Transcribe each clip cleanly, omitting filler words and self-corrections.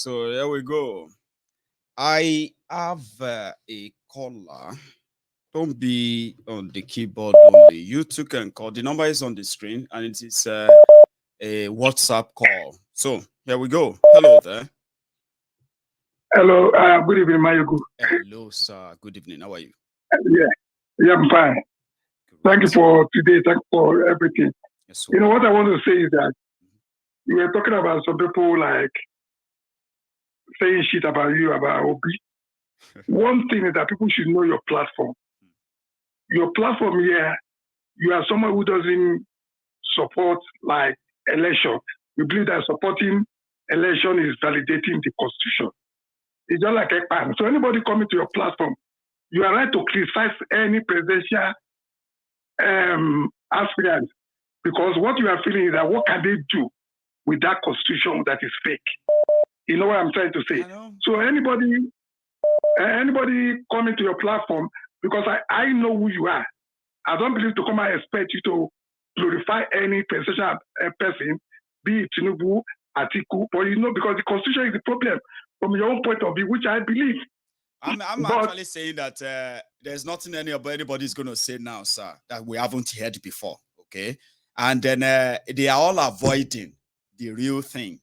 So there we go. I have a caller. Don't be on the keyboard only. You two can call. The number is on the screen, and it is a WhatsApp call. So here we go. Hello there. Hello, good evening, Mayuku. Hello, sir. Good evening. How are you? Yeah, I'm fine. Great. Thank you for today. Thank you for everything. Yes, You know what I want to say is that you were talking about some people like saying shit about you, about Obi. One thing is that people should know your platform. Your platform here, you are someone who doesn't support like election. You believe that supporting election is validating the constitution. It's just like a pan. So anybody coming to your platform, you are right to criticize any presidential aspirant, because what you are feeling is that what can they do with that constitution that is fake? You know what I'm trying to say? So anybody coming to your platform, because I know who you are. I don't believe to come and expect you to glorify any presidential person, be it Tinubu, Atiku, but you know, because the constitution is the problem from your own point of view, which I believe. I'm actually saying that there's nothing anybody's going to say now, sir, that we haven't heard before, okay? And then they are all avoiding the real thing.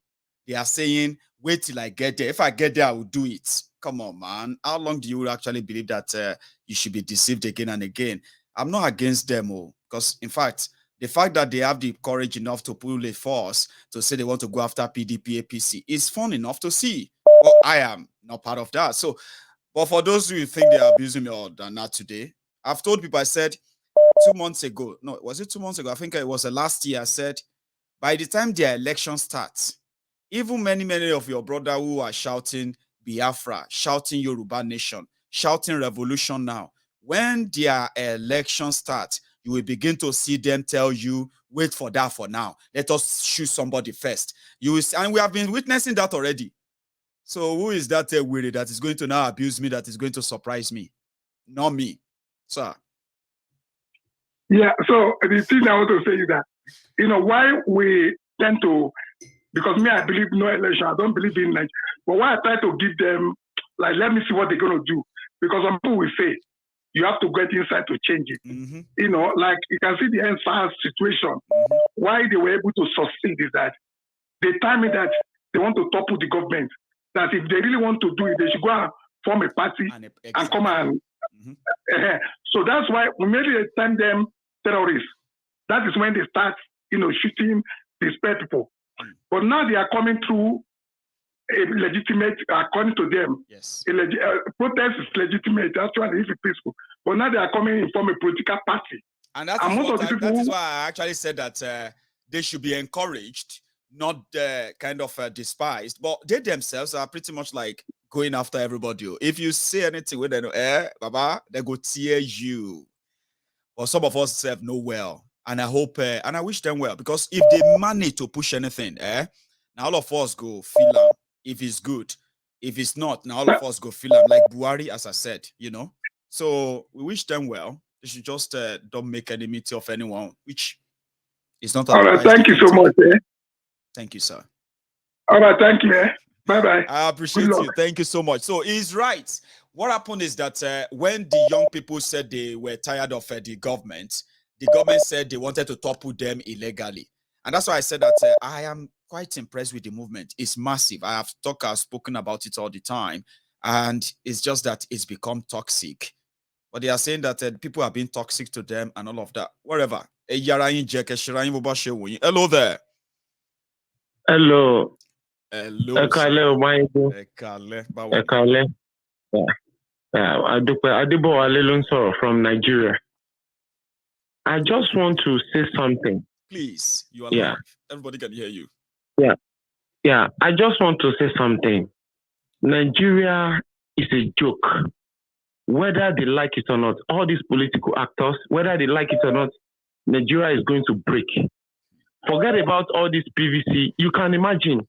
They are saying, wait till I get there. If I get there, I will do it. Come on, man. How long do you actually believe that you should be deceived again and again? I'm not against them, because, in fact, the fact that they have the courage enough to pull a force to say they want to go after PDP, APC is fun enough to see. Well, I am not part of that. So, but for those who think they are abusing me or not today, I've told people, I said 2 months ago, no, was it 2 months ago? I think it was last year. I said, by the time their election starts, even many of your brother who are shouting Biafra, shouting Yoruba Nation, shouting revolution now, when their election starts, you will begin to see them tell you, wait for that for now. Let us shoot somebody first. And we have been witnessing that already. So who is that weary that is going to now abuse me, that is going to surprise me? Not me, sir. Yeah, so the thing I want to say is that, you know, why we tend to, because me, I believe no election, I don't believe in like, but why I try to give them, like, let me see what they're going to do. Because some people will say, you have to get inside to change it. Mm-hmm. You know, like, you can see the NSAS situation. Mm-hmm. Why they were able to succeed is that they time it that they want to topple the government. That if they really want to do it, they should go and form a party and come and. Mm-hmm. So that's why we made it term them terrorists. That is when they start, you know, shooting these people. Mm. But now they are coming through a legitimate, according to them. Yes. Protest is legitimate, actually, if it's peaceful. But now they are coming in from a political party. And that is why I actually said that they should be encouraged, not kind of despised. But they themselves are pretty much like going after everybody. If you say anything with them, Baba, they go tear you. But some of us have no well. And I hope, and I wish them well, because if they manage to push anything, now all of us go feel them if it's good. If it's not, now all of us go feel them, like Buhari, as I said, you know. So we wish them well. They should just don't make any meeting of anyone, which is not. All right, thank you so much. Thank you, sir. All right, thank you. Bye-bye. I appreciate you. Thank you so much. So he's right. What happened is that when the young people said they were tired of the government said they wanted to topple them illegally. And that's why I said that I am quite impressed with the movement. It's massive. I've spoken about it all the time. And it's just that it's become toxic. But they are saying that people are being toxic to them and all of that. Whatever. Hello there. Hello. Hello. Adebo from Nigeria. I just want to say something. Please, you are live. Everybody can hear you. Yeah. I just want to say something. Nigeria is a joke. Whether they like it or not, all these political actors, whether they like it or not, Nigeria is going to break. Forget about all this PVC. You can imagine.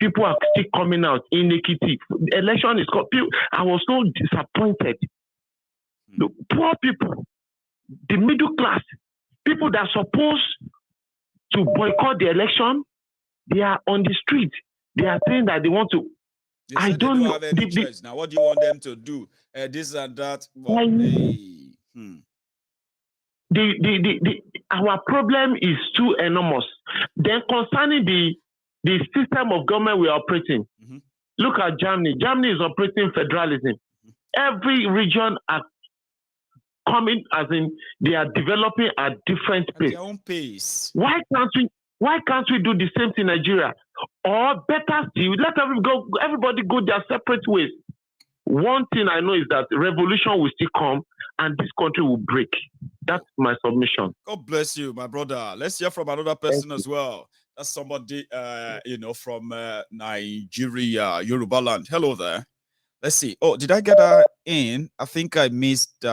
People are still coming out in Ekiti. The election is called. I was so disappointed. The poor people, the middle class, people that are supposed to boycott the election, they are on the street. They are saying that they want to I don't know. Have any choice. Now, what do you want them to do? This and that. Well, our problem is too enormous. Then concerning the system of government we are operating, look at Germany. Germany is operating federalism. Every region are coming, as in they are developing at different pace. Their own pace. Why can't we do the same thing in Nigeria? Or better still, let everybody go their separate ways. One thing I know is that revolution will still come and this country will break. That's my submission. God bless you, my brother. Let's hear from another person as well. That's somebody, from Nigeria, Yoruba land. Hello there. Let's see. Oh, did I get her in? I think I missed.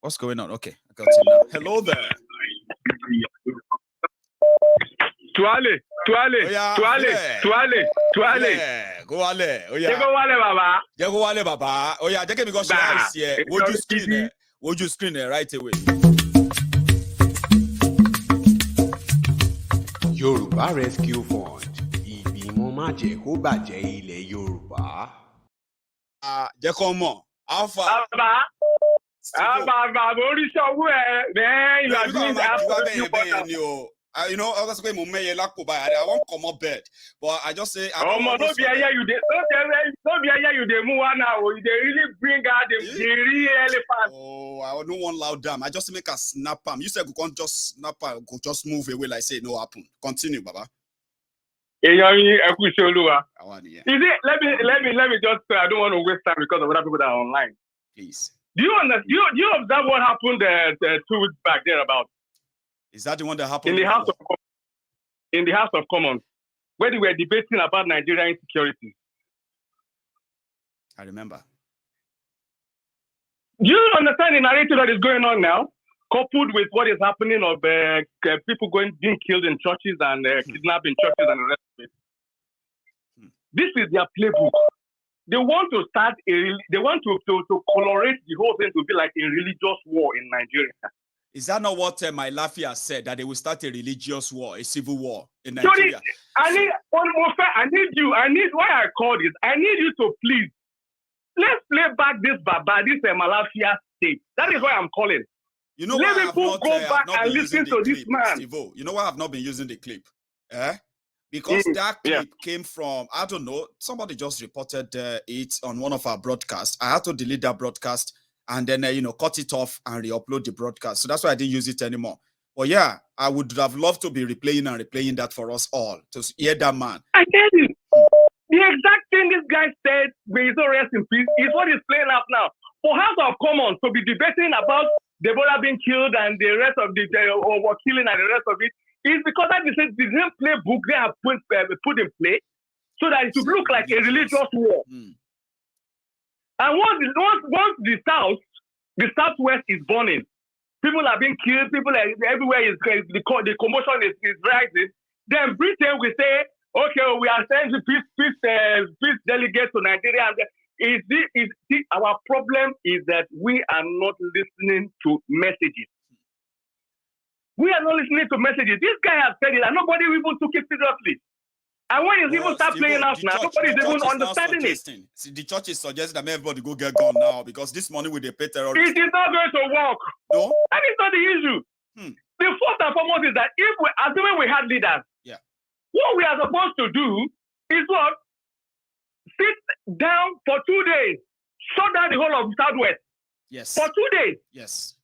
What's going on? Okay, I got it now. Hello there. Tuale. Yeah, go wale. Oh yeah. Go wale baba. Oh yeah, take me go share here. Would you screen it right away? Yoruba Rescue Fund. Ìgbìmọ̀ má jẹ́ kó bàjẹ́ ilẹ̀ Yorùbá. Jẹ́ kó mọ̀. Alpha. I was going I won't come up bed, but I just say I don't be you they move now. They really bring out the real elephant. Oh, I don't want loud damn. I just make a snap. You said we can't just snap, go just move away like say no happen. Continue, Baba. Is it? Let me just say I don't want to waste time because of other people that are online. Please. Do you observe what happened 2 weeks back there about? Is that the one that happened in the House of Commons, where they were debating about Nigerian insecurity? I remember. Do you understand the narrative that is going on now, coupled with what is happening of people being killed in churches and kidnapped in churches and the rest of it? This is their playbook. They want to start they want to colorate the whole thing to be like a religious war in Nigeria. Is that not what my Lafia said, that they will start a religious war, a civil war in Nigeria? I need why I called it. I need you to please, let's play back this Malafia state. That is why I'm calling. You know Let why people go back and listen to this man. Steve-O, you know why I've not been using the clip? Because that clip came from, I don't know, somebody just reported it on one of our broadcasts. I had to delete that broadcast and then, cut it off and re-upload the broadcast. So that's why I didn't use it anymore. But yeah, I would have loved to be replaying that for us all, to hear that man. I tell you, the exact thing this guy said, may his soul rest in peace, is what is playing out now. For House of Commons to be debating about Deborah being killed and the rest of the killing and the rest of it, is because that the same playbook they have put in play so that it should look like a religious war. And once the Southwest is burning, people are being killed, people are everywhere, the commotion is rising, then Britain will say, okay, we are sending peace delegates to Nigeria. And our problem is that we are not listening to messages. We are not listening to messages. This guy has said it and nobody even took it seriously. And when it's even start playing out now, nobody is even understanding it. See, the church is suggesting that everybody go get gone now because this money will they pay terrorists. It is not going to work. No? And it's not the issue. The first and foremost is that assuming we had leaders, what we are supposed to do is what? Sit down for 2 days, shut down the whole of the Southwest. Yes. For 2 days. Yes.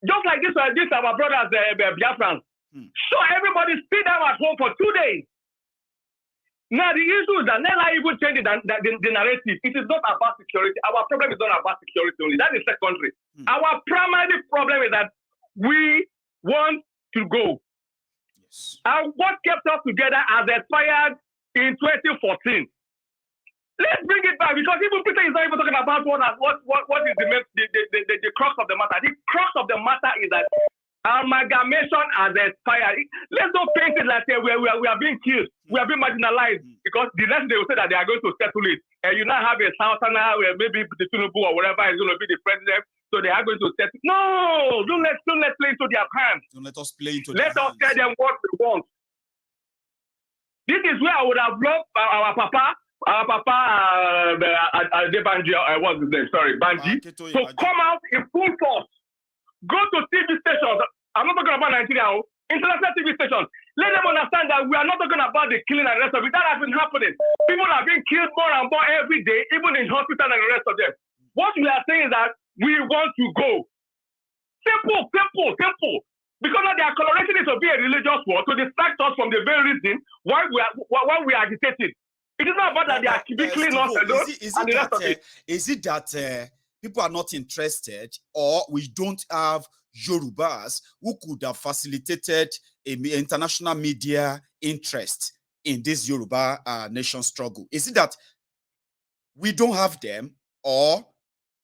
Just like this our brothers, Biafrans. So everybody sit down at home for 2 days. Now the issue is that Nella even changed the narrative. It is not about security. Our problem is not about security only. That is secondary. Our primary problem is that we want to go. Yes. And what kept us together has expired in 2014. Let's bring it back because even Peter is not even talking about what is the crux of the matter. The crux of the matter is that amalgamation has expired. Let's not paint it like we are being killed, we are being marginalized because the next they will say that they are going to settle it. And you now have a Southerner where maybe the Tinubu or whatever is going to be the president, so they are going to settle. No, don't let play into their hands. Don't let us play into their hands. Let us tell them what we want. This is where I would have loved our Papa Papa Banji, what's his name? Sorry, Banji. So come out in full force. Go to TV stations. I'm not talking about Nigeria. International TV stations. Let them understand that we are not talking about the killing and the rest of it. That has been happening. People are being killed more and more every day, even in hospital and the rest of them. What we are saying is that we want to go. Simple. Because now their coloration is to be a religious war to distract us from the very reason why we are agitated. It is not about that they are killing us alone and the rest of it. Is it that people are not interested, or we don't have Yorubas who could have facilitated international media interest in this Yoruba nation struggle? Is it that we don't have them, or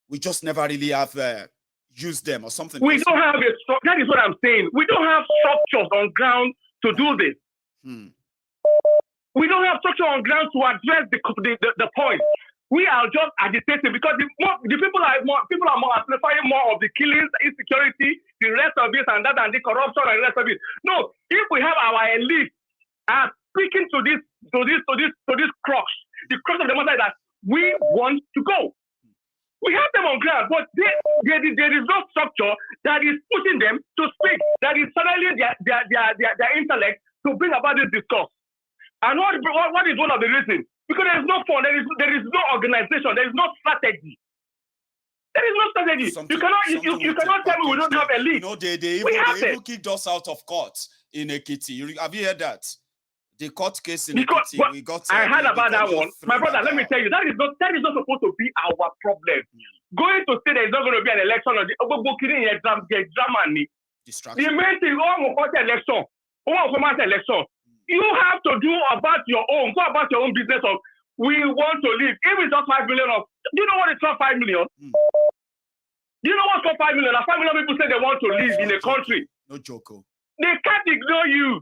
we just never really have used them or something? We don't have a structure. That is what I'm saying. We don't have structures on ground to do this. We don't have structure on ground to address the point. We are just agitating because the people are more amplifying more of the killings, insecurity, the rest of it, and that, and the corruption and the rest of it. No, if we have our elite speaking to this crux, the crux of the matter is that we want to go. We have them on ground, but there is no structure that is pushing them to speak, that is channeling their intellect to bring about this discourse. And what is one of the reasons? Because there is no fund, there is no organization, there is no strategy. There is no strategy. You cannot tell me we don't have a lead. You know, they even kicked us out of court in Ekiti. Have you heard that? The court case in Ekiti, we got. I heard about that one. My brother, let me tell you, that is not supposed to be our problem. Going to say there is not going to be an election or the drama. The main thing, election. You have to do about your own. Go about your own business of we want to live. If it's just 5 million do you know what it's not 5 million? Do you know what's not 5 million? 5 million people say they want to live in a country. No joke. They can't ignore you.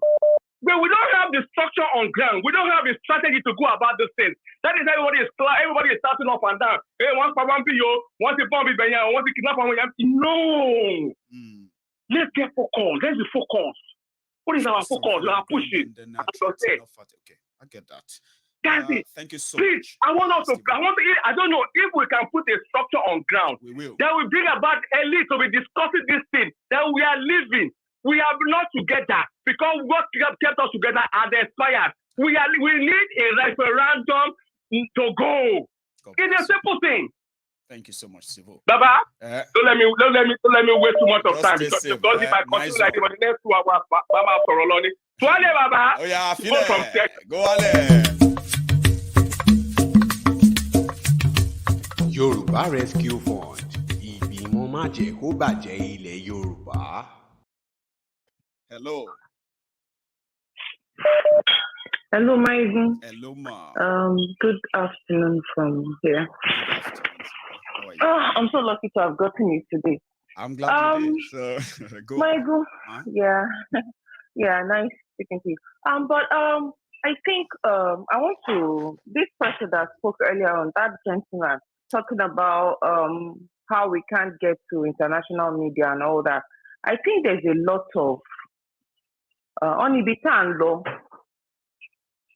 But we don't have the structure on ground. We don't have a strategy to go about this thing. That is everybody is starting up and down. Hey, once for one PO, once the bomb is benya, once the kidnap one. No. Let's get focused. Let's be focused. What is our focus? We are pushing. Okay, I get that. That's it. Thank you so much. I don't know if we can put a structure on ground. We will. That will bring about elite to be discussing this thing. That we are living. We are not together because what kept us together are the expired. We need a referendum to go. It's a simple thing. Thank you so much, Sivo. Baba, don't let me waste too much of time because if I continue like this for the next 2 hours, Baba Soroloni. Tuale Baba. Oh yeah, feel it. Go ale. Yoruba Rescue Fund. Ìgbìmọ̀ májẹ̀kóbàjẹ́ ilẹ̀ Yorùbá. Hello. Hello, Maiden. Hello, ma. Good afternoon from here. Good afternoon. How are you? Oh, I'm so lucky to have gotten you today. I'm glad you did. So, go. Maiden, huh? yeah, nice speaking to you. But I think I want to this person that spoke earlier on, that gentleman talking about how we can't get to international media and all that. I think there's a lot of on Ibitan law.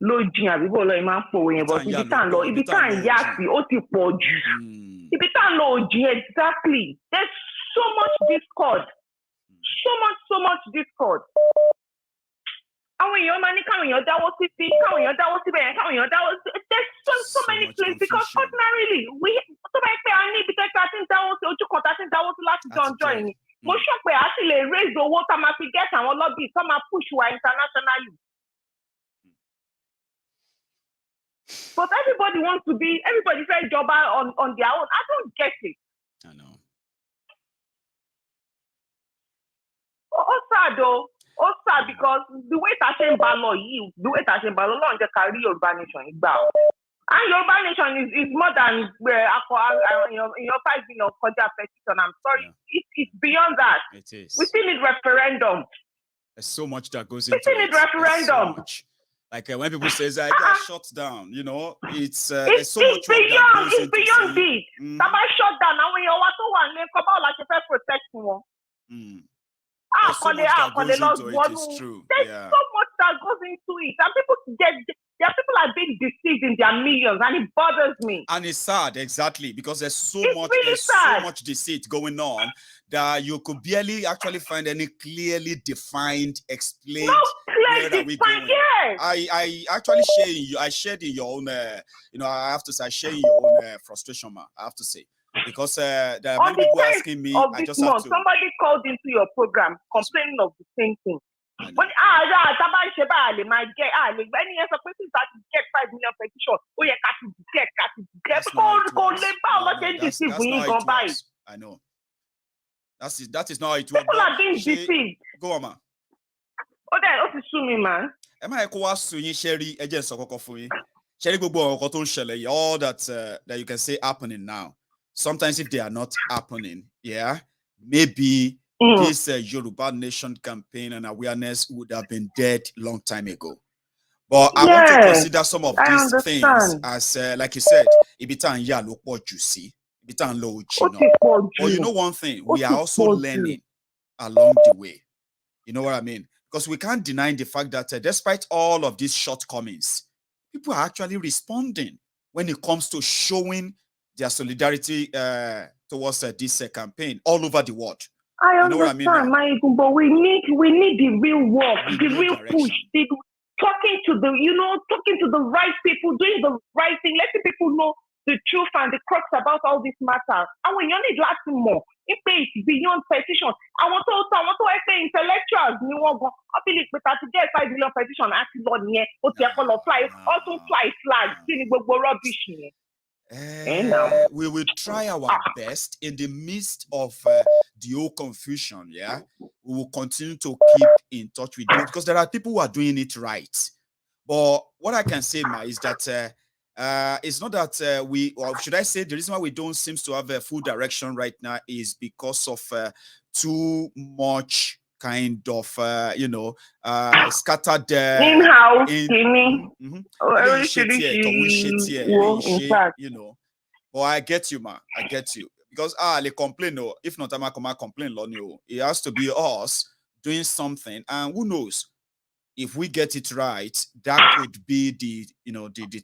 Lójìn àbí bó lọ ẹ máa ń pòwe yẹn bọ ibi tá à ń yá sí ó ti pọ̀ jù ibi tá à ń lọ òjì exactly there's so much discord àwọn èèyàn máa ní káwọn èèyàn dáwọ́ síbí káwọn èèyàn dáwọ́ síbẹ̀ yẹn káwọn èèyàn dáwọ́ there's so many places because ordinarily tó bá yẹ pé a ní ibi tẹ́tí a ti ń dáwọ́ sí ojú kan tá a ti ń dáwọ́ sí láti jọ ọjọ́ yìí ni mo sọ pé a sì lè raise owó tá a máa fi get àwọn lobby tó máa push wa internationally. But everybody says job on their own. I don't get it. I know. Also sad because the way Tashin Balo long the career Yoruba Nation is bound. And Yoruba Nation is more than 5 billion Koja petition. I'm sorry. Yeah. It's beyond that. It is. We still need referendum. There's so much that goes into it. We still need referendum. So much. Like when people say I got shut down, you know, it's so much beyond. It's beyond it. Somebody shut down. Now when you want to one, come out like you protect one. There's so much that goes into it. It's true. There's so much that goes into it, and people There are people that are being deceived in their millions, and it bothers me. And it's sad, exactly, because there's so much deceit going on that you could barely actually find any clearly defined, explained. Where are we going? Yes. I actually shared in your own, I have to say, I share in your own frustration, man. I have to say, because there are many people asking me. I just have to. Somebody called into your program complaining of the same thing. But get 5 million petition. I know. That is not how it works. People are being deceived. Go on, man. Oh, that sue me, man. Am I Sherry agent Sherry all that you can say happening now. Sometimes if they are not happening, maybe this Yoruba Nation campaign and awareness would have been dead long time ago. But I want to consider some of these things as, like you said, Ibitan Yalokwo Juicy, Ibitan Low Gino. But you know one thing, we are also learning along the way. You know what I mean? Because we can't deny the fact that despite all of these shortcomings, people are actually responding when it comes to showing their solidarity towards this campaign all over the world. I understand, but we need the real work, the real push, talking to the right people, doing the right thing, letting people know the truth and the crux about all these matters. And when you need lots more, if it's beyond petition, I want to say intellectuals, you want I feel it better to get 5 million petition actually on here, fly flag, rubbish. We will try our best in the midst of the whole confusion. We will continue to keep in touch with you because there are people who are doing it right. But what I can say, Ma, is that it's not that or should I say the reason why we don't seem to have a full direction right now is because of too much kind of scattered in-house But I get you, man. I get you. Because they complain, if not, I'm complain, it has to be us doing something. And who knows, if we get it right, that could be the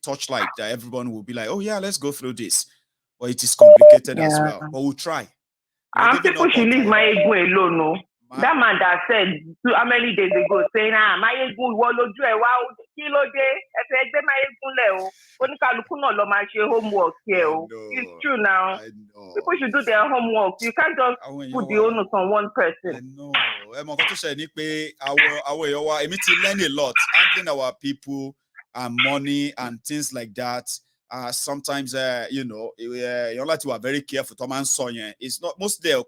torchlight that everyone will be like, oh yeah, let's go through this. But it is complicated as well. But we'll try. People should leave my ego alone, no. That man that said how many days ago saying, my ego homework here. It's true now. People should do their homework. You can't just put the onus on one person. I know. I learn a lot. Handling our people and money and things like that. Sometimes you like to be very careful. It's not most of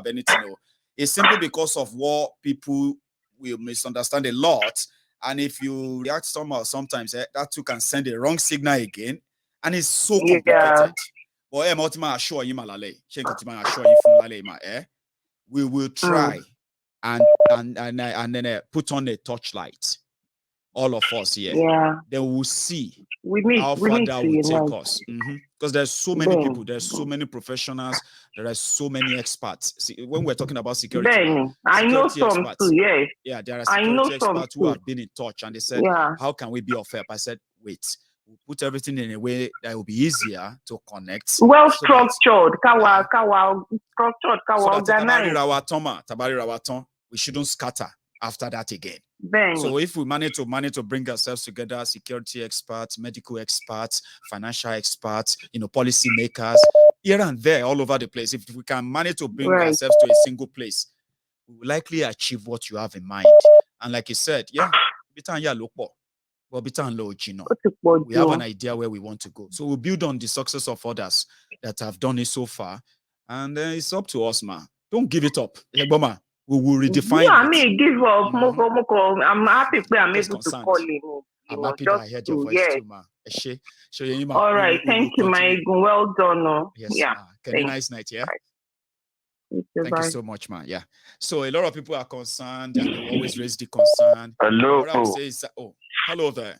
anything. It's simply because of what people will misunderstand a lot. And if you react somehow, sometimes that too can send a wrong signal again, and it's so complicated. We will try and then put on a torchlight. All of us here. Then we'll see how far that will take us. Because there's so many people, there's so many professionals, there are so many experts. See, when we're talking about security, I know some too, yes. Yeah, there are security experts who have been in touch and they said, how can we be of help? I said, wait, we'll put everything in a way that will be easier to connect. Well structured, organized. We shouldn't scatter after that again. So if we manage to bring ourselves together, security experts, medical experts, financial experts, policy makers, here and there, all over the place, if we can manage to bring ourselves to a single place, we will likely achieve what you have in mind. And like you said, we have an idea where we want to go. So we'll build on the success of others that have done it so far. And it's up to us, man. Don't give it up. We will redefine it. I mean, give up. I'm happy I'm able to call him. I'm happy that I heard your voice too, ma. All right. Thank you, my well done. Yes, nice night, yeah? Thank you so much, man. Yeah. So a lot of people are concerned and they always raise the concern. Hello. What I would say is, hello there.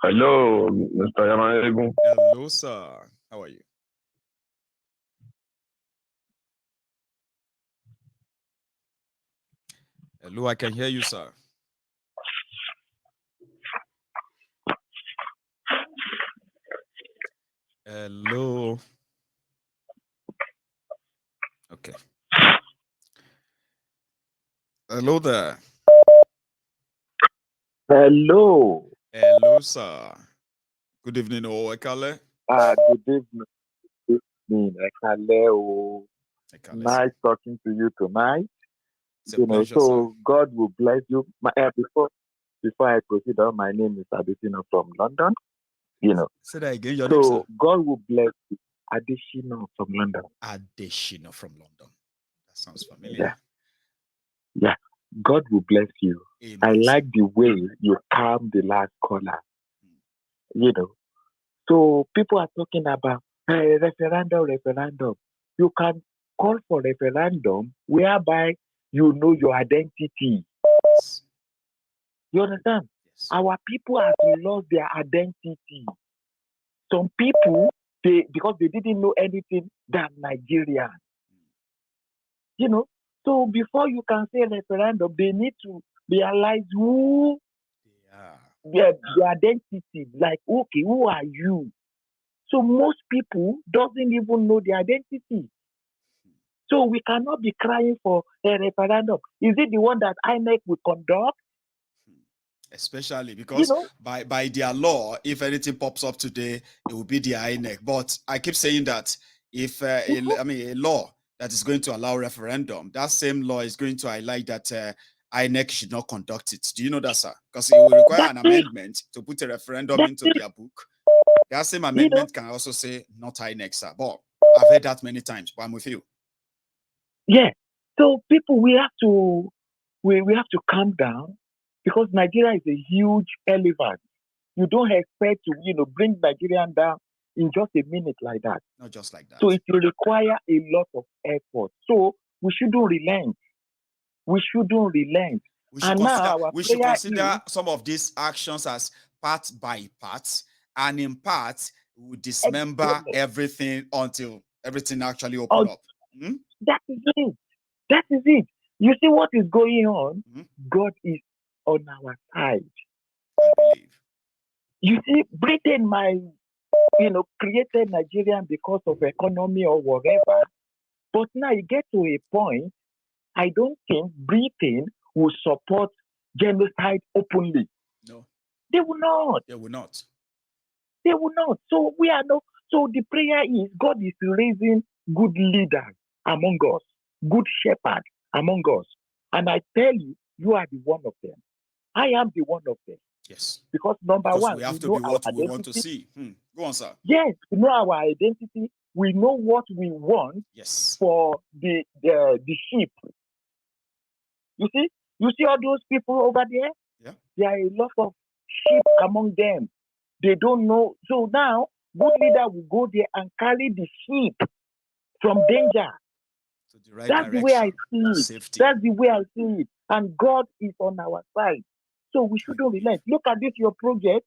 Hello, Mr. Yamaegu. Hello, sir. How are you? Hello, I can hear you, sir. Hello. Okay. Hello there. Hello. Hello, sir. Good evening, Ekale. Good evening. Good evening. Ekale. Ekale, Nice talking to you tonight. it's a pleasure, So sir. God will bless you. Before I proceed on, my name is Abeokuta from London. Say that again, your name, sir? God will bless you. Additional from London. Additional from London. That sounds familiar. Yeah. God will bless you. Amen, I sir. like the way you calm the last caller. So people are talking about referendum. You can call for referendum whereby you know your identity. Yes. You understand? Yes. Our people have lost their identity. Some people, because they didn't know anything than Nigerian. So before you can say referendum, they need to realize who their identity. Like, okay, who are you? So most people doesn't even know their identity. So we cannot be crying for a referendum. Is it the one that INEC will conduct? Especially because by their law, if anything pops up today, it will be the INEC. But I keep saying that if a law that is going to allow referendum, that same law is going to highlight that INEC should not conduct it. Do you know that, sir? Because it will require an amendment to put a referendum into their book. That same amendment can also say not INEC, sir. But I've heard that many times, but I'm with you. Yeah. So people, we have to calm down, because Nigeria is a huge elephant. You don't expect to, bring Nigerian down in just a minute like that. Not just like that. So it will require a lot of effort. So we shouldn't relent. We should consider some of these actions as part by part, and in part, we dismember everything until everything actually opens up. That is it. You see what is going on? God is on our side. I believe. You see, Britain might, created Nigerian because of economy or whatever. But now you get to a point, I don't think Britain will support genocide openly. No. They will not. So we are not. So the prayer is, God is raising good leaders among us, good shepherds among us. And I tell you, you are the one of them. I am the one of them. Yes. Because number one, we have to be what we want to see. Go on, sir. Yes, we know our identity. We know what we want for the sheep. You see all those people over there? Yeah. There are a lot of sheep among them. They don't know. So now, good leader will go there and carry the sheep from danger. So the right That's the way I see it. Safety. That's the way I see it. And God is on our side. So we shouldn't relent. Look at this, your project.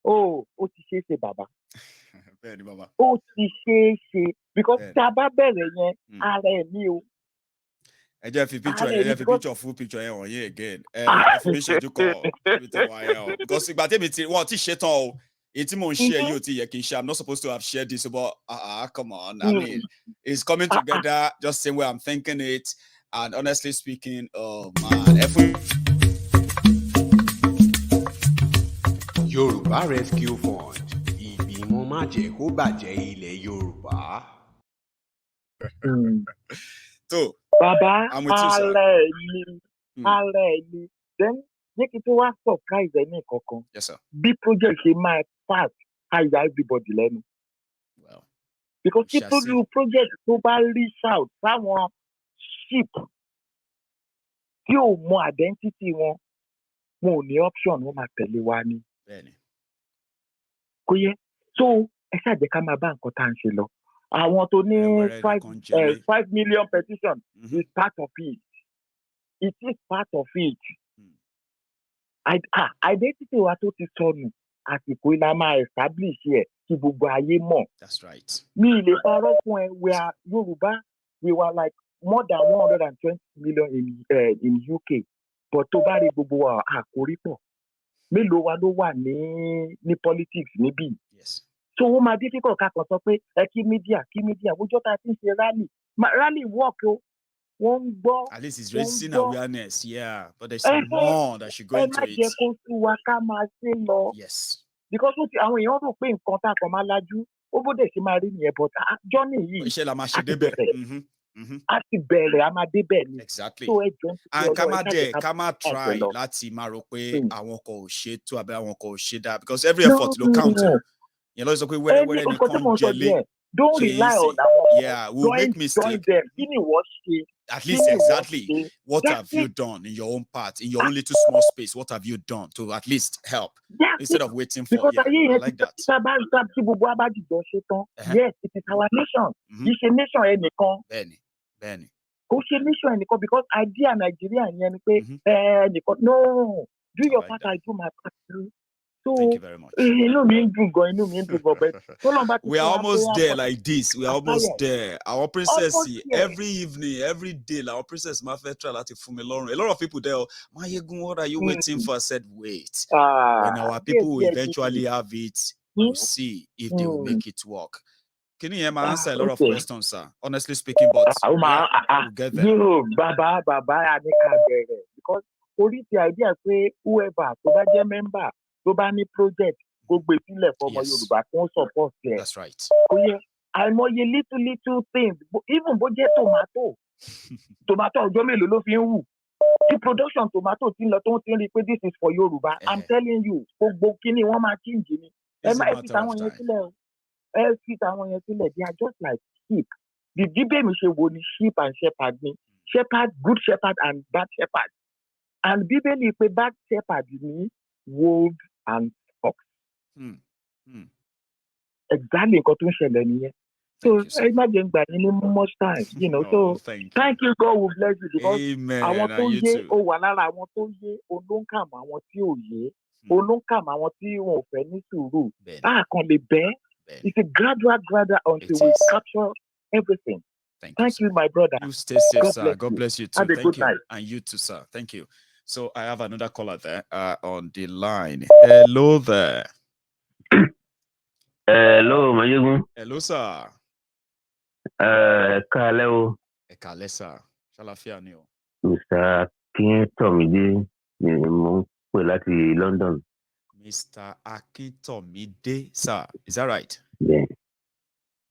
Oh, Otisese Baba. Otisese. Because Taba Bere are new. I just picture full picture here on here again. Information you call because what is shit all. I'm not supposed to have shared this, but come on. I mean, it's coming together just same way I'm thinking it. And honestly speaking, oh man, Yoruba Rescue Fund, ìgbìmọ̀ májẹ̀kóbàjẹ́ ilẹ̀ Yorùbá. So, Baba, then make it to surprise any coco. Yes, sir. Big project in my fast, I everybody learn. Well, because people do project to reach out, someone sheep. You more identity one, more the option one tell one. So, I said the camera bank potential. I want to name 5 million petition is part of it. It is part of it. Identity wa tó ti sọnù àsìkò iná máa establish here kí gbogbo ayé mọ̀. That's right. Mi lè parọ́ fún ẹ, we are Yoruba, we were like more than 120 million in UK. But tó bá rí gbogbo wa àkórí pọ̀. Mélòó wa ló wà ní politics níbí? Yes. So ó máa difficult ká kàn sọ pé kí media ọjọ́ tá a ti ń ṣe rally work o. At least it's raising awareness, yeah. But there's more that should go into it. Yes. Because àwọn èèyàn rò pé nǹkan tá a kàn máa lajú ó bó dẹ̀ ṣe máa rí nìyẹn, but journey yìí iṣẹ́ la máa ṣe débẹ̀. A ti bẹ̀rẹ̀ a máa débẹ̀ ni. Exactly. So and ká má try láti máa rò pé àwọn kan ò ṣe tó àbí àwọn kan ò ṣe dá, because every effort ló count. Yẹn lọ sọ pé wẹ́rẹ́wẹ́rẹ́ nìkan jẹlé. Don't rely on àwọn. Yeah, we'll make mistake. Kí ni wọ́n ṣe? At least exactly. What have you done in your own part, in your own little small space? What have you done to at least help instead of waiting for? Because I like that. Yes, it is our nation. It's a nation ẹnìkan. Bẹ́ẹ̀ni. Kò ṣe nation ẹnìkan, because idea Nigeria yẹn ni pé ẹnìkan. No, do your part, I do my part too. So, thank you very much. We are almost there like this. We are almost there. Our princess, every evening, every day, our princess Mafetra Lati Fumilon. A lot of people there, Mayegun, what are you waiting for? I said, wait. When our people will eventually have it, we'll see if they will make it work. Can you hear my answer? A lot of questions, sir. Honestly speaking, but we'll get there. Baba, because only the idea say whoever, so that your member, tó bá ní project gbogbo ìpínlẹ̀ fọmọ Yorùbá tó ń support ẹ̀. That's right. Àìmọye little things, even bó jẹ́ tomato ọjọ́ mélòó ló fi ń wù. Tí production tomato ti ń lọ tó ń ti rí pé this is for Yorùbá, I'm telling you, gbogbo kíní wọ́n máa change ni. Ẹ má fi tàwọn yẹn sílẹ̀ o. They are just like sheep. The debate mi ṣe wo ni sheep and shepherd ni. Shepherd, good shepherd and bad shepherd. And Bíbélì pé bad shepherd ni wolf and fox. Exactly nǹkan tó ń ṣẹlẹ̀ nìyẹn. So imagine that in much time, So thank you, God will bless you, because àwọn tó yé ó wà lára àwọn tó yé olóńkàmù àwọn tí ò yé olóńkàmù àwọn tí wọn ò fẹ́ ní sùúrù. Kan lè bẹ́ẹ̀. It's a gradual until we capture everything. Thank you, my brother. You stay safe, sir. God bless you too. Thank you. And you too, sir. Thank you. So I have another caller there on the line. Hello there. Hello, Mayegun. Hello, sir. Kaleo. Kale, sir. Shalafia ni o. Mr. Akintomide ni mo pè láti London. Mr. Akintomide, sir. Is that right? Yeah.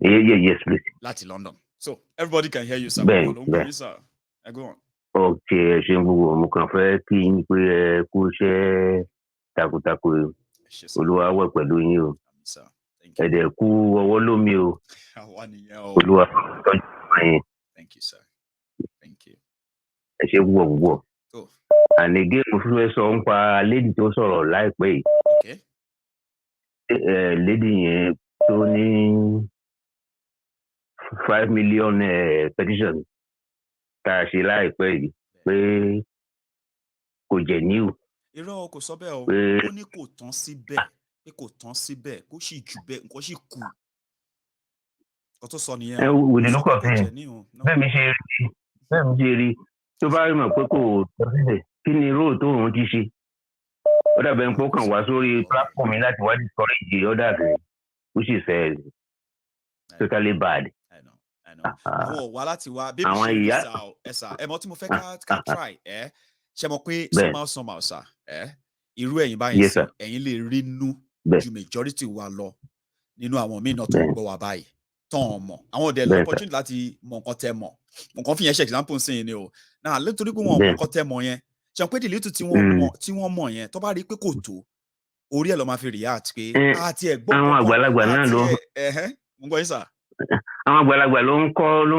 Yes, please. Láti London. So everybody can hear you, sir. Sir. Go on. Okay, ṣe gbogbo mo kàn fẹ́ kí yín pé ẹ kú iṣẹ́ takuntakun Olúwa wà pẹ̀lú yín o. Ẹ̀dẹ̀ kú ọwọ́ lómi o. Olúwa tọ́jú yín. Thank you, sir. Thank you. Ẹ ṣe púpọ̀. And again, mo fẹ́ sọ nípa lady tó sọ̀rọ̀ láìpẹ́ yìí. Okay. Lady yẹn tó ní 5 million petition tá a ṣe láìpẹ́ yìí pé kò jẹ́ new. Irọ́ kò sọ bẹ́ẹ̀ o. Ó ní kò tán síbẹ̀, pé kò tán síbẹ̀, kó sì jù bẹ́ẹ̀, nǹkan sì kù. Kò tó sọ nìyẹn. Wòlé ló kọ̀ fẹ́ bẹ́ẹ̀ mi ṣe rí tó bá rí mọ̀ pé kò tán síbẹ̀ kí ni róò tó òun ti ṣe. Ó dàbẹ̀ ń pọ́ kàn wá sórí platform mi láti wá discourage others which is totally bad. Àwọn wà láti wá bébí ṣe ẹ̀sà ẹ̀mọ́ tí mo fẹ́ ká try ṣe mọ̀ pé somehow sir irú ẹ̀yin báyìí sí ẹ̀yin lè rí nú ju majority wa lọ nínú àwọn míì náà tó ń gbọ́ wa báyìí tán ọmọ àwọn ọ̀dẹ̀ lọ opportunity láti mọ nǹkan tẹ́ mọ̀ nǹkan fi yẹn ṣe example sí ni o náà nítorí pé wọn mọ nǹkan tẹ́ mọ̀ yẹn ṣe pé the little tí wọ́n mọ̀ yẹn tó bá rí pé kò tó orí ẹ̀ lọ́ máa fi react pé àti ẹ̀gbọ́n àwọn àgbàlagbà náà ló mo gbọ́ yín sà. Àwọn àgbàlagbà ló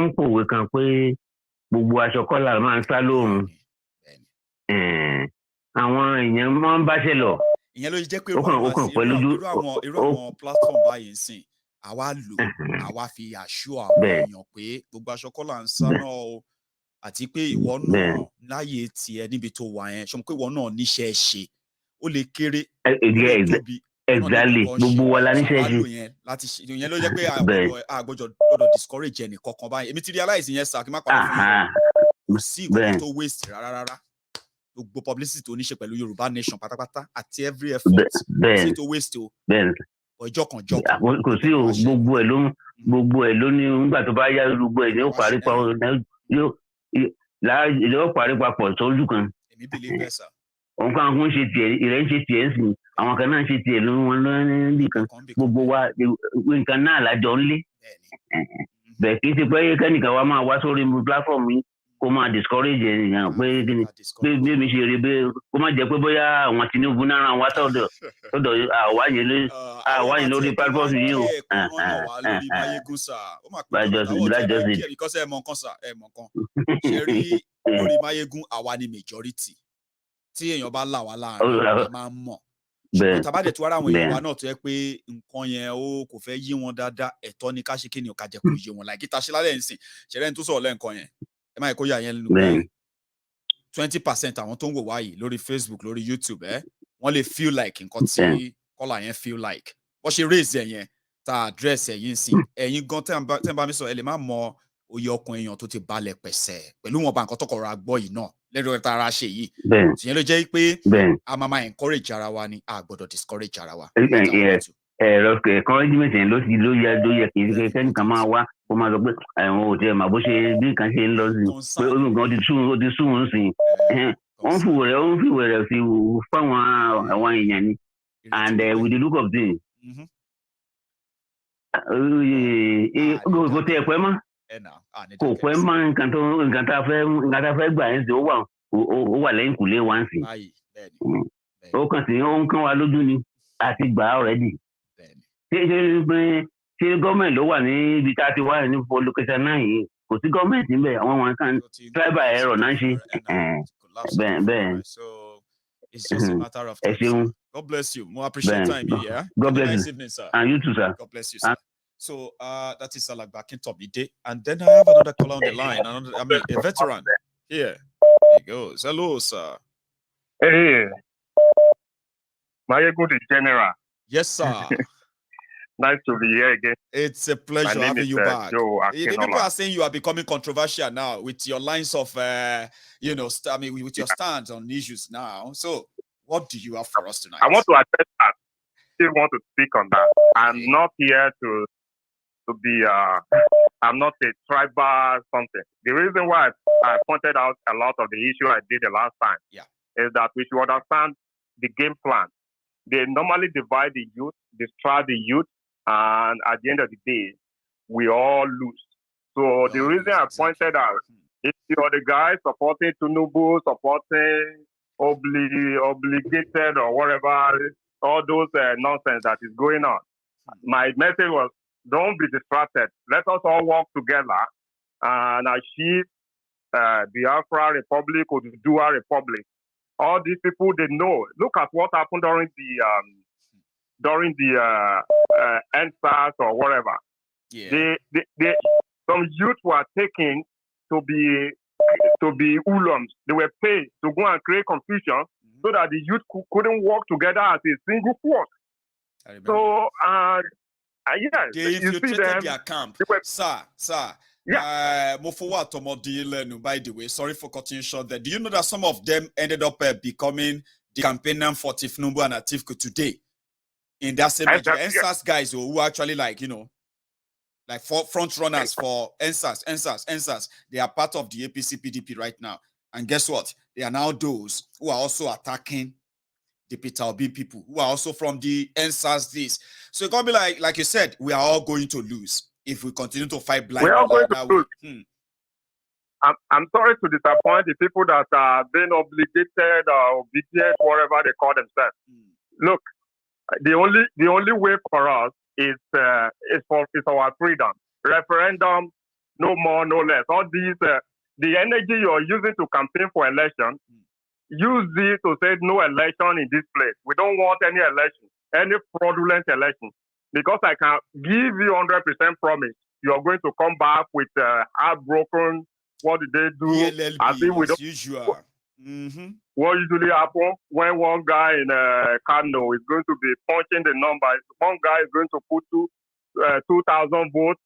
ń pòwe kan pé gbogbo aṣọ kọ́là máa ń sá lóòrùn. Àwọn èèyàn máa ń báṣẹ lọ. Ìyẹn ló jẹ́ pé irú àwọn platform báyìí sìn àwa lò àwa fi àṣọ àwọn èèyàn pé gbogbo aṣọ kọ́là ń sá náà o àti pé ìwọ náà láyé tiẹ̀ níbi tó wà yẹn ṣọmọ pé ìwọ náà níṣẹ́ ṣe ó lè kéré ó tóbi. Exactly. Gbogbo wa la níṣẹ́ ṣe. Ìyẹn ló jẹ́ pé àgbọ̀dọ̀ discourage ẹnì kankan báyìí. Èmi ti realize yẹn sá kí n má pàdé fún yín. Kò sí nǹkan tó waste rárá. Gbogbo publicity tó ní ṣe pẹ̀lú Yorùbá nation pátápátá àti every effort. Kò sí tó waste o. ọjọ́ kan jọkan. Kò sí o, gbogbo ẹ̀ ló ní nígbà tó bá yá gbogbo ẹ̀ ní ó parí pa yóò parí papọ̀ sójú kan. Èmi believe bẹ́ẹ̀ sà. Òun kan ń ṣe tiẹ̀, ìrẹ́ ń ṣe tiẹ̀ ń sìn, àwọn kan náà ń ṣe tiẹ̀ ló wọn lọ́nà kan. Gbogbo wa nǹkan náà lájọ ń lé. Bẹ́ẹ̀ kì í ṣe pé kẹ́nìkan wa máa wá sórí platform yìí kó máa discourage ènìyàn pé bí mi ṣe rí bẹ́ẹ̀ kó má jẹ́ pé bóyá àwọn Tinubu náà wá sọ́dọ̀ àwa yẹn lórí platform yìí o. Because ẹ mọ̀ nǹkan sà, ẹ mọ̀ nǹkan. Ṣé rí lórí Máyégún àwa ni majority. Tí èèyàn bá là wá láàrin a máa ń mọ̀. Ṣùgbọ́n tàbádẹ̀ tí wàá ráwọn èèyàn wa náà tó yẹ pé nǹkan yẹn ó kò fẹ́ yí wọn dáadáa, ẹ̀tọ́ ni ká ṣe kí ni ká jẹ́ kó yé wọn. Like ìta ṣe lálẹ́ nsìn ṣẹlẹ̀ ní tó sọ̀rọ̀ lẹ́ǹkan yẹn ẹ má yẹ kó yà yẹn lẹ́nu pé 20% àwọn tó ń wò wá yìí lórí Facebook lórí YouTube wọ́n lè feel like nǹkan tí kọ́là yẹn feel like wọ́n ṣe raise ẹ̀ yẹn tá address ẹ̀yìn sìn ẹ̀yin gan tẹ́ ń bá mi sọ ẹ lè má mọ oyè ọkàn èèyàn tó ti balẹ̀ pẹ̀sẹ̀ pẹ̀lú wọn bá nǹkan tọkọ̀ ra gbọ́ yìí náà lẹ́rọ tá ara ṣe yìí ìyẹn ló jẹ́ pé a máa encourage ara wa ni a gbọ́dọ̀ discourage ara wa. Encouragement yẹn ló yẹ kì í ṣe kẹ́nìkan máa wá kó máa sọ pé àwọn ò tiẹ̀ mà bó ṣe bí nǹkan ṣe ń lọ sí pé olùkọ́ ti sún òun sí wọ́n fìwé rẹ̀ sí fáwọn àwọn èèyàn ni and with the look of things kò tẹ̀ pẹ́ mọ́ kò pẹ́ mọ́ nǹkan tá a fẹ́ gbà ẹ́ sí ó wà lẹ́yìn kùlé wá ń sìn ó kàn sí ó ń kán wa lójú ni àti gbà á already ṣé gọ́ọ̀mẹ̀ntì ló wà níbi tá a ti wá ní location náà yìí kò sí gọ́ọ̀mẹ̀ntì níbẹ̀ àwọn wọn kan tribal error náà ṣe bẹ́ẹ̀. So it's just a matter of time. God bless you. More appreciate time here. Yeah? God bless nice you. Evening, sir. And you too, sir. God bless you, sir. So that is Alagba Kintobi. And then I have another caller on the line. A veteran. Here. He goes. Hello, sir. Hey. Mayegun the General. Yes, sir. Nice to be here again. It's a pleasure having you back. People are saying you are becoming controversial now with your lines of, with your stance on issues now. So, what do you have for us tonight? I want to address that. Still want to speak on that. I'm not here to be. I'm not a tribal something. The reason why I pointed out a lot of the issue I did the last time, is that we should understand the game plan. They normally divide the youth, distract the youth, and at the end of the day, we all lose. So the reason I pointed out, if you're the guy supporting Tinubu, supporting obligated or whatever, all those nonsense that is going on, my message was, don't be distracted. Let us all work together and achieve Biafra Republic or the Dua Republic. All these people, they know. Look at what happened during the NSAS or whatever. Yeah. Some youth were taken to be ulams. They were paid to go and create confusion so that the youth couldn't work together as a single force. So, they infiltrated their camp. Sir. Yeah. By the way, sorry for cutting you short there. Do you know that some of them ended up becoming the campaigner for Tifnumbu and Atifku today? In that same NSAS guys who actually like front runners for NSAS. They are part of the APC PDP right now. And guess what? They are now those who are also attacking the Peter Obi people, who are also from the NSAS this. So it's going to be like you said, we are all going to lose if we continue to fight blindly. We are going to lose. I'm sorry to disappoint the people that are being obligated or obedient, whatever they call themselves. Look, the only way for us is our freedom. Referendum, no more, no less. All these, the energy you're using to campaign for election, use this to say no election in this place. We don't want any election, any fraudulent election. Because I can give you 100% promise, you are going to come back with heartbroken. What did they do? As usual. What usually happens when one guy in Kano is going to be punching the numbers. One guy is going to put 2,000 votes,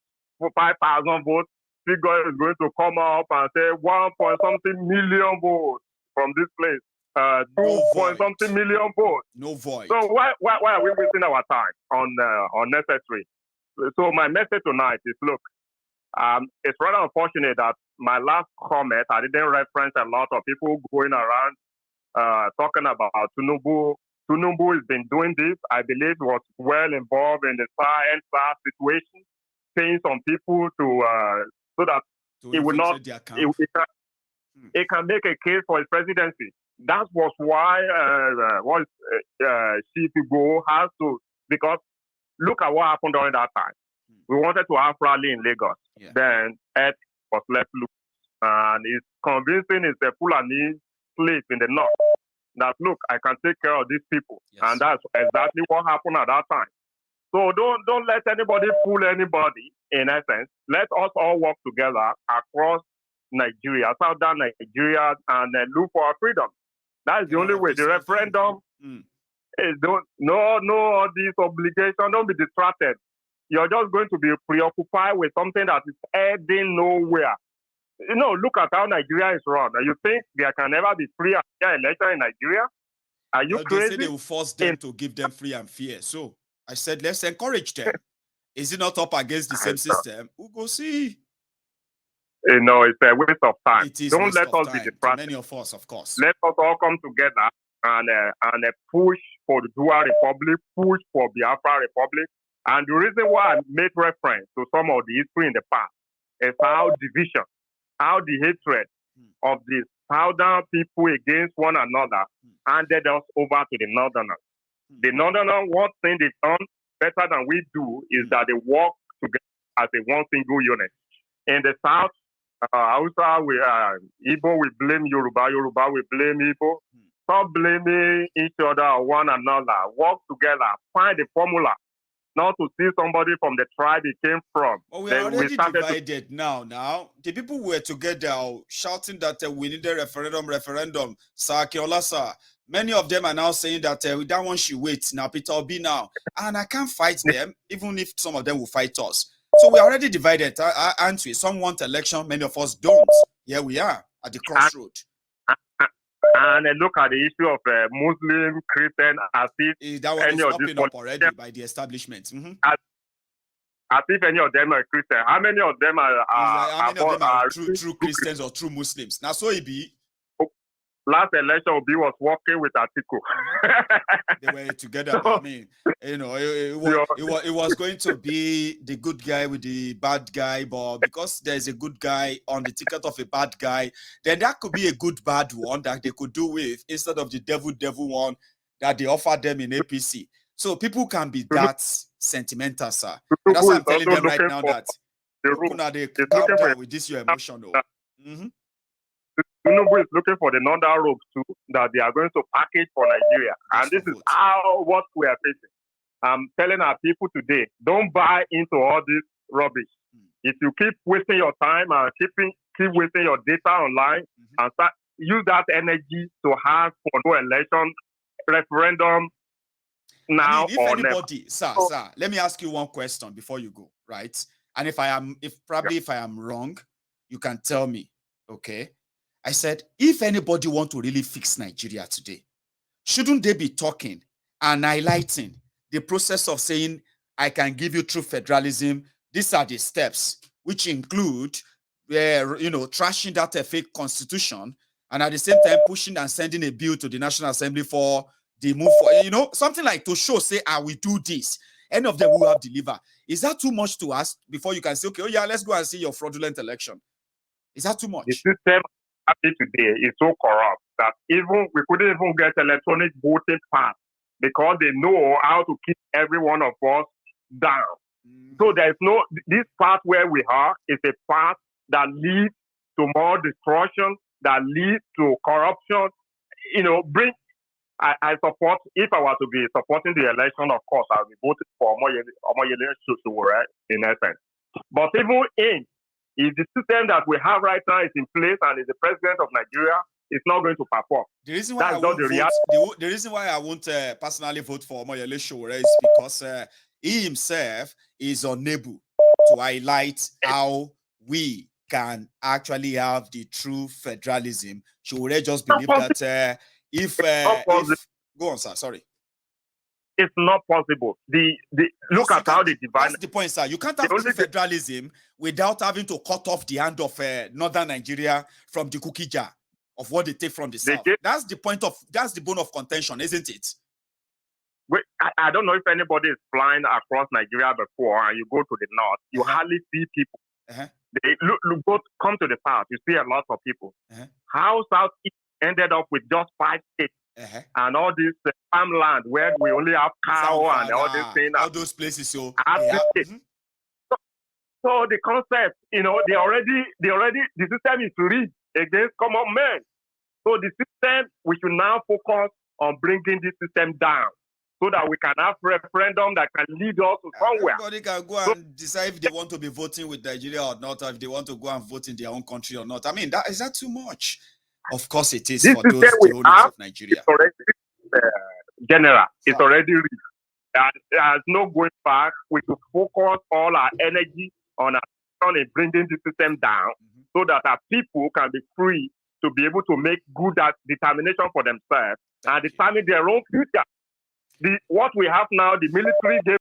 5,000 votes. Figure is going to come up and say 1 point something million votes from this place. point something million votes. No void. So why are we wasting our time on unnecessary? So my message tonight is: look, it's rather unfortunate that my last comment I didn't reference a lot of people going around talking about Tinubu. Tinubu has been doing this. I believe was well involved in the SAR situation, paying some people to so that it will not. It can make a case for his presidency. That was why Chief has to, because look at what happened during that time. We wanted to have rally in Lagos. Yeah. Then Ed was left loose. And it's convincing is the Fulani place in the north that, look, I can take care of these people. Yes. And that's exactly what happened at that time. So don't let anybody fool anybody, in essence. Let us all work together across Nigeria, southern Nigeria, and look for our freedom. That's the only way. The referendum is all these obligations. Don't be distracted. You're just going to be preoccupied with something that is heading nowhere. Look at how Nigeria is run. You think there can never be free and fair election in Nigeria? Are you crazy? They say they will force them to give them free and fair. So I said, let's encourage them. Is it not up against the same system? We'll go see. It's a waste of time. It is Don't let us be distracted. Many of us, of course. Let us all come together and push for the Dual Republic, push for Biafra Republic. And the reason why I made reference to some of the history in the past is how division, how the hatred of the southern people against one another handed us over to the northerners. The northerners, one thing they done better than we do is that they work together as a one single unit. In the south, Hausa, Igbo, we blame Yoruba. Yoruba, we blame Igbo. Stop blaming each other or one another. Work together. Find a formula. Not to see somebody from the tribe he came from. But we are already divided now. The people who were together shouting that we need a referendum. Sir Akinola, sir. Many of them are now saying that that one should wait. Now Peter Obi now. And I can't fight them, even if some of them will fight us. So we are already divided, aren't we? Some want election, many of us don't. Here we are at the crossroad. And look at the issue of Muslim, Christian, as if that one is popping up already by the establishment. As if any of them are Christian. How many of them are true Christians or true Muslims? Now, so it be. Last election, Obi was working with Atiku. They were together. I mean, it was going to be the good guy with the bad guy, but because there's a good guy on the ticket of a bad guy, then that could be a good bad one that they could do with instead of the devil one that they offered them in APC. So people can be that sentimental, sir. And that's what I'm telling them right now, that they calm down with this your emotional. Tinubu is looking for the northern road too that they are going to package for Nigeria. And this is what we are facing. I'm telling our people today, don't buy into all this rubbish. If you keep wasting your time and keep wasting your data online and use that energy to have for no election, referendum now if or anybody, never. Sir, let me ask you one question before you go, right? And if I am wrong, you can tell me, okay? I said, if anybody want to really fix Nigeria today, shouldn't they be talking and highlighting the process of saying, I can give you true federalism? These are the steps, which include, trashing that fake constitution, and at the same time pushing and sending a bill to the National Assembly for the move for, something like to show, say, we do this. Any of them will have delivered. Is that too much to ask before you can say, okay, let's go and see your fraudulent election? Is that too much? The system today is so corrupt that even we couldn't even get electronic voting pass because they know how to keep every one of us down. So there's this path where we are is a path that leads to more destruction, that leads to corruption. I support, if I were to be supporting the election, of course, I'll be voting for Sowore in essence. But even if the system that we have right now is in place and is the president of Nigeria, it's not going to perform. The reason why I won't personally vote for Omoyele Sowore is because he himself is unable to highlight how we can actually have the true federalism. Sowore just believe that if go on, sir. Sorry. It's not possible. Look at how they divide. That's the point, sir. You can't have federalism without having to cut off the hand of northern Nigeria from the cookie jar of what they take from the south. That's the bone of contention, isn't it? I don't know if anybody is flying across Nigeria before and you go to the north, you hardly see people. They come to the south, you see a lot of people. How Southeast ended up with just 5 states and all this farmland where we only have cow and all these things. All those places. So the concept, the system is rigged against common men. So the system, we should now focus on bringing this system down so that we can have referendum that can lead us to somewhere. Everybody can go and decide if they want to be voting with Nigeria or not, or if they want to go and vote in their own country or not. I mean, is that too much? Of course it is for those the owners of Nigeria. It's already general. It's already rigged. There's no going back. We should focus all our energy on bringing the system down so that our people can be free to be able to make good determination for themselves and determine their own future. What we have now, the military gave